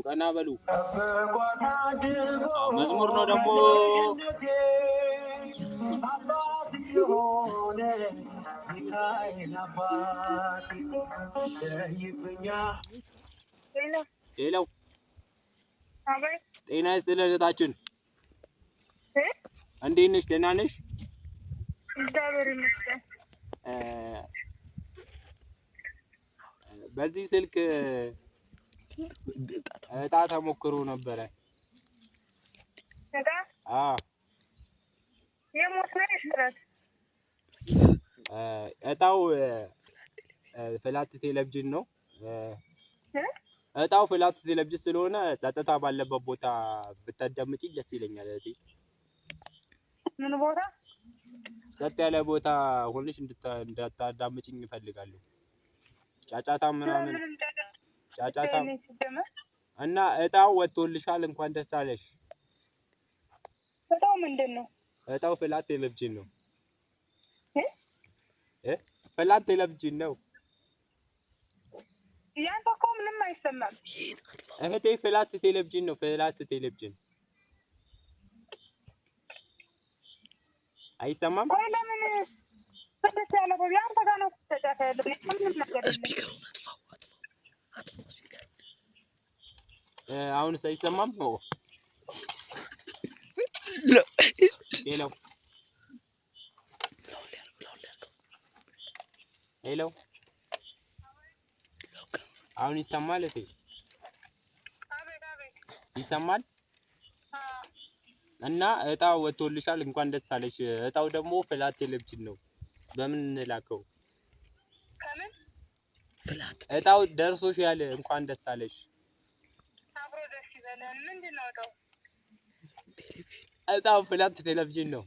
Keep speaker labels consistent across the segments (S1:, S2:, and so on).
S1: ቀና በሉ መዝሙር ነው ደግሞ ሄሎ ጤና ይስጥልኝ እህታችን እንዴት ነሽ? ደህና ነሽ?
S2: እግዚአብሔር ይመስገን።
S1: በዚህ ስልክ እጣ ተሞክሮ ነበረ።
S2: እጣ?
S1: አዎ።
S2: የሞት ነው ይሽራት?
S1: እጣው ፍላት ቴሌቪዥን ነው። እጣው ፍላት ቴሌቪዥን ስለሆነ ጸጥታ ባለበት ቦታ ብታዳምጪ ደስ ይለኛል እህቴ።
S2: ምን ቦታ?
S1: ጸጥ ያለ ቦታ ሆነሽ እንድታዳምጪኝ እፈልጋለሁ። ጫጫታ ምናምን ጫጫታ እና እጣው ወጥቶልሻል እንኳን ደስ አለሽ።
S2: እጣው ምንድነው?
S1: እጣው ፍላት ቴሌቪዥን ነው። ፍላት ቴሌቪዥን ነው።
S2: ያንተ እኮ ምንም አይሰማም
S1: እህቴ። ፍላት ቴሌቪዥን ነው። ፍላት ቴሌቪዥን አይሰማም?
S2: ወይ ለምን ፍላት ያለ ነው? ያንተ ጋር ነው ተጫታ ያለው። ምንም ነገር የለም።
S3: ስፒከሩን አጥፋው። ስፒከር
S1: አሁንስ አይሰማም? ሄሎ ሄሎ አሁን ይሰማል እህቴ? ይሰማል? እና እጣው ወጥቶልሻል እንኳን ደስ አለሽ። እጣው ደግሞ ፍላት ቴሌቪዥን ነው። በምን እንላከው?
S2: ከምን
S3: ፍላት
S1: እጣው ደርሶሻል እንኳን ደስ አለሽ።
S2: አብሮ ደስ ይበለን። ምንድነው እጣው?
S1: እጣው ፍላት ቴሌቪዥን ነው።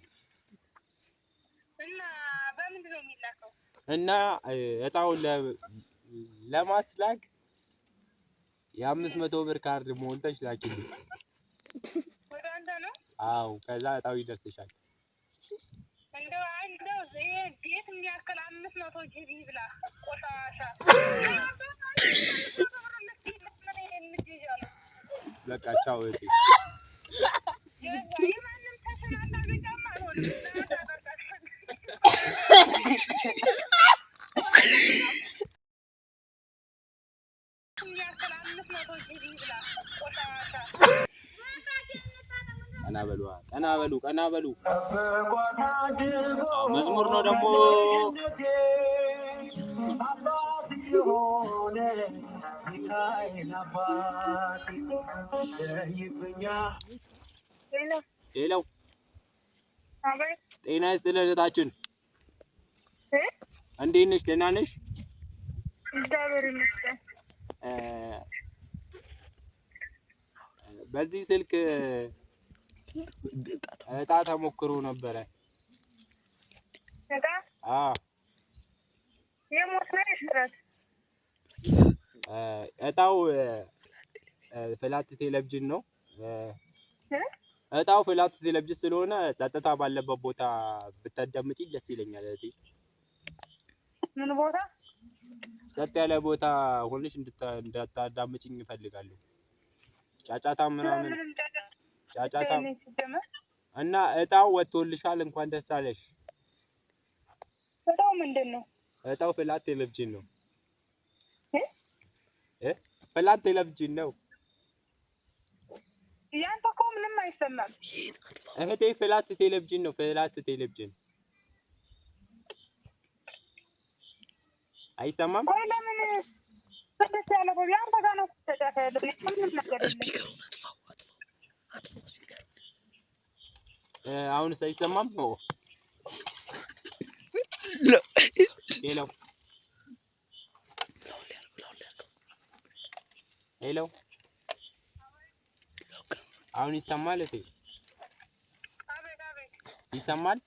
S2: እና በምንድን ነው የሚላከው?
S1: እና እጣው ለማስላክ የ500 ብር ካርድ ሞልተሽ ላኪልኝ።
S2: ወደ አንተ ነው?
S1: አዎ፣ ከዛ እጣው ይደርስሻል።
S2: እንደው ይሄ ቤት የሚያክል 500 ጂቢ ብላ ቆሻሻ።
S1: በቃ ቻው እህቴ።
S2: የማንም ተሰናዳ ገጫማ አልሆንም።
S1: ቀና በሉ መዝሙር ነው ደግሞ ሄሎ ጤና ይስጥልኝ እህታችን እንዴት ነሽ? ደህና ነሽ?
S2: እግዚአብሔር ይመስገን።
S1: በዚህ ስልክ እጣ ተሞክሮ ነበረ።
S2: እጣ?
S1: አዎ።
S2: የሞት ነው ይሽራት?
S1: እጣው ፍላት ቴሌቪዥን ነው። እጣው ፍላት ቴሌቪዥን ስለሆነ ጸጥታ ባለበት ቦታ ብታዳምጪ ደስ ይለኛል እህቴ።
S2: ምን ቦታ?
S1: ጸጥ ያለ ቦታ ሆነሽ እንድታዳምጪኝ እፈልጋለሁ። ጫጫታ ምናምን ጫጫታ እና እጣው ወጥቶልሻል እንኳን ደስ አለሽ።
S2: እጣው ምንድነው?
S1: እጣው ፍላት ቴሌቪዥን ነው። ፍላት ቴሌቪዥን ነው።
S2: ያንተ እኮ ምንም አይሰማም
S1: እህቴ። ፍላት ቴሌቪዥን ነው። ፍላት ቴሌቪዥን አይሰማም?
S2: ወይ ለምን ፍላት ያለ ነው? ያንተ ጋር ነው ተጫታ ያለው። ምንም ነገር የለም።
S3: ስፒከሩን አጥፋው። ስፒከር
S1: አሁንስ አይሰማም? ሄሎ ሄሎ አሁን ይሰማል እህቴ? ይሰማል?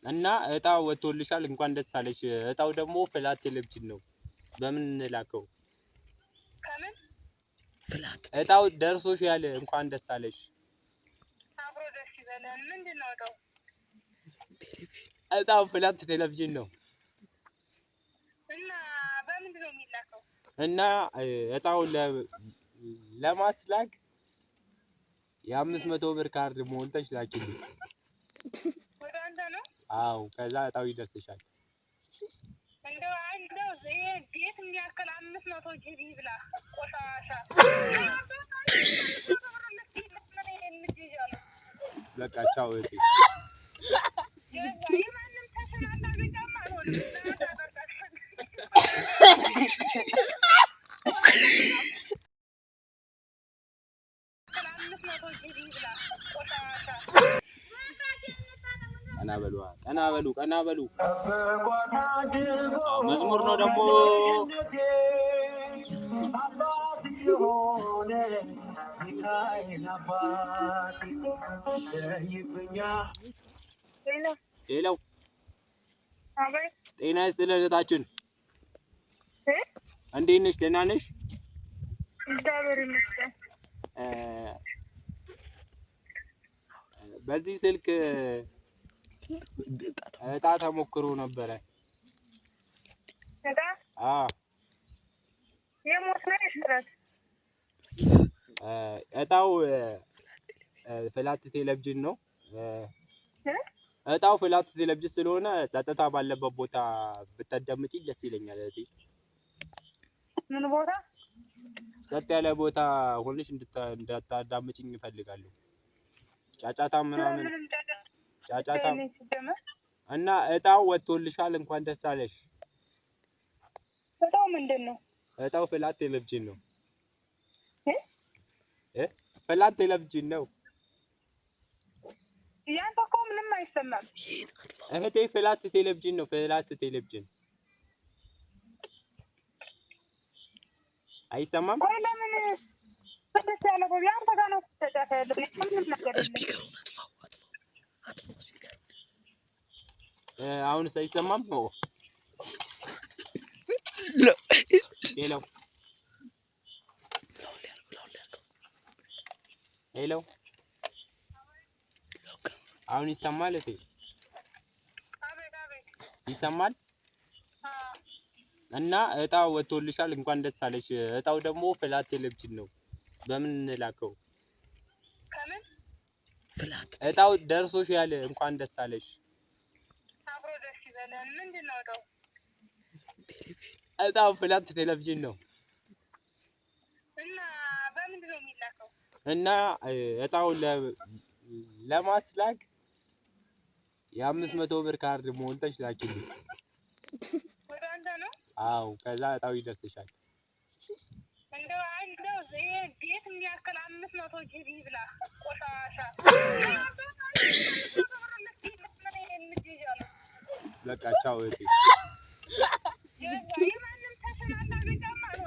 S1: እና እጣው ወጥቶልሻል እንኳን ደስ አለሽ። እጣው ደግሞ ፍላት ቴሌቪዥን ነው። በምን እንላከው?
S2: ከምን
S3: ፍላት
S1: እጣው ደርሶሻል እንኳን ደስ አለሽ።
S2: አብሮ ደስ ይበለን። ምንድነው እጣው?
S1: እጣው ፍላት ቴሌቪዥን ነው። እና እጣውን ለማስላክ የ500 ብር ካርድ ሞልተሽ ላኪልኝ።
S2: ወደ አንተ ነው?
S1: አዎ ከዛ እጣው ይደርስሻል።
S2: እንደው ይሄ ቤት የሚያክል 500 ጂቢ ብላ ቆሻሻ
S1: በቃ ቻው እህቴ። ቀና በሉ። መዝሙር ነው ደግሞ። ሄሎ ጤና ይስጥልኝ እህታችን፣ እንዴት ነሽ? ደህና ነሽ?
S2: እግዚአብሔር ይመስገን።
S1: በዚህ ስልክ እጣ ተሞክሮ ነበረ።
S2: የሞት ነው የሽረት?
S1: እጣው ፍላት ቴሌቪዥን ነው። እጣው ፍላት ቴሌቪዥን ስለሆነ ጸጥታ ባለበት ቦታ ብታዳምጪኝ ደስ ይለኛል እህቴ።
S2: ምን ቦታ?
S1: ጸጥ ያለ ቦታ ሆነሽ እንድታዳምጪኝ እፈልጋለሁ። ጫጫታ ምናምን ጫጫታ እና እጣው ወጥቶልሻል፣ እንኳን ደስ አለሽ።
S2: እጣው ምንድን ነው?
S1: እጣው ፍላት ቴሌቪዥን ነው። ፍላት ቴሌቪዥን ነው።
S2: ያንተ እኮ ምንም አይሰማም
S1: እህቴ። ፍላት ቴሌቪዥን ነው። ፍላት ቴሌቪዥን አይሰማም።
S2: ወይ ለምን ፍልስ ያለ ቦቢ አንተ ጋር ነው ተጫታ ያለው? ምንም ነገር የለም።
S3: ስፒከሩን አጥፋው ስፒከር።
S1: አሁንስ አይሰማም? ሄሎ አሁን ይሰማል እህቴ? ይሰማል። እና እጣው ወጥቶልሻል፣ እንኳን ደስ አለሽ። እጣው ደግሞ ፍላት ቴሌቪዥን ነው። በምን እንላከው?
S2: ከምን
S3: ፍላት
S1: እጣው ደርሶሻል፣ እንኳን ደስ አለሽ።
S2: አብሮ ደስ ይበለን። ምንድን ነው እጣው?
S1: እጣው ፍላት ቴሌቪዥን ነው።
S2: እና በምንድን ነው የሚላከው?
S1: እና እጣው ለማስላክ የ500 ብር ካርድ ሞልተሽ ላኪልኝ።
S2: ወደ አንተ ነው?
S1: አዎ ከዛ እጣው ይደርስሻል።
S2: እንደው ይሄ ቤት የሚያክል 500 ጂቢ ብላ ቆሻሻ
S1: በቃ ቻው እህቴ።
S2: የማንም ተሰናዳ ቢጫማ ነው